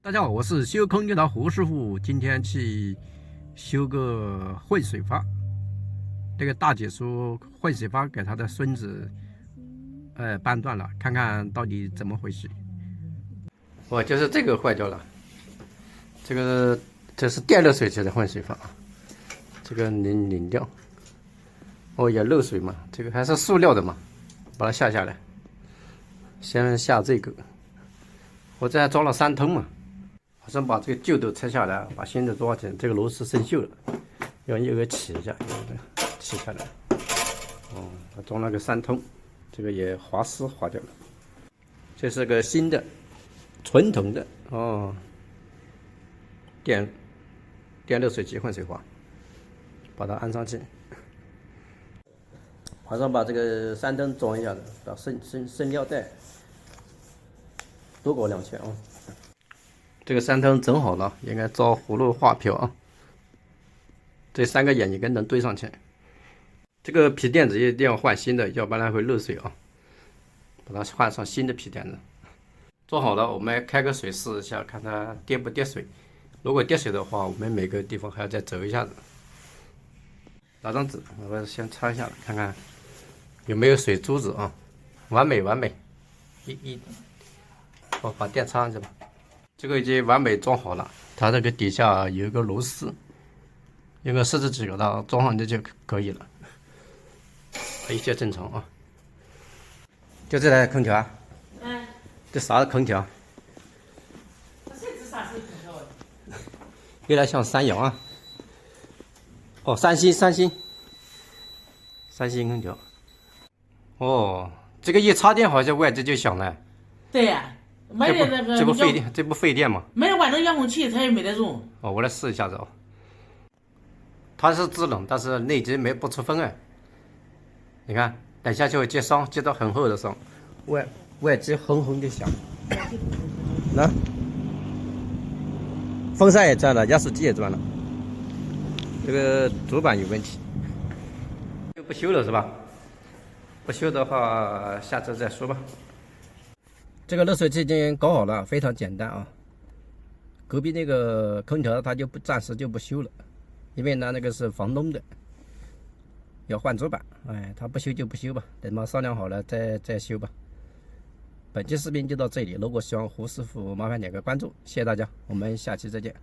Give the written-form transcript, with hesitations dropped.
大家好，我是修空调的胡师傅，今天去修个换水阀。这个大姐说换水阀给她的孙子掰断了，看看到底怎么回事。哦，就是这个坏掉了，这是电热水器的换水阀，这个拧掉。哦，也漏水嘛，这个还是塑料的嘛，把它下来。先下这个，我这还装了3通嘛。马上把这个旧的拆下来，把新的装起来。这个螺丝生锈了，要一个起一下，起下来。哦，它装了个3通，这个也滑丝滑掉了。这是个新的纯铜的哦，电热水器换水阀，把它安上去。马上把这个3灯装一下子，把生料带多给我2千啊。这个3灯整好了，应该照葫芦画瓢啊。这3个眼睛跟能对上去。这个皮垫子一定要换新的，要不然会漏水啊。把它换上新的皮垫子。做好了，我们开个水试一下，看它跌不跌水。如果跌水的话，我们每个地方还要再折一下子。拿张纸，我先擦一下，看看有没有水珠子啊。完美。哦，把电插上去吧。这个已经完美装好了，它这个底下有一个螺丝，用个40几个它装上去就可以了，一切正常啊。就这台空调啊？嗯，这啥空调？这啥是空调的？有点像三洋啊。哦，三星空调。哦，这个一插电好像外机就响了。对呀、买的那个这不费电吗？买的万能遥控器它也没得用。哦，我来试一下子哦。它是制冷，但是内机不出风哎。你看，等下就会接霜，接到很厚的霜，外机轰的响。那风扇也转了，压缩机也转了。这个主板有问题，就不修了是吧？不修的话，下次再说吧。这个热水器已经搞好了，非常简单啊。隔壁那个空调它就暂时就不修了，因为呢那个是房东的，要换主板，哎，他不修就不修吧，等嘛商量好了再修吧。本期视频就到这里，如果喜欢胡师傅，麻烦点个关注，谢谢大家，我们下期再见。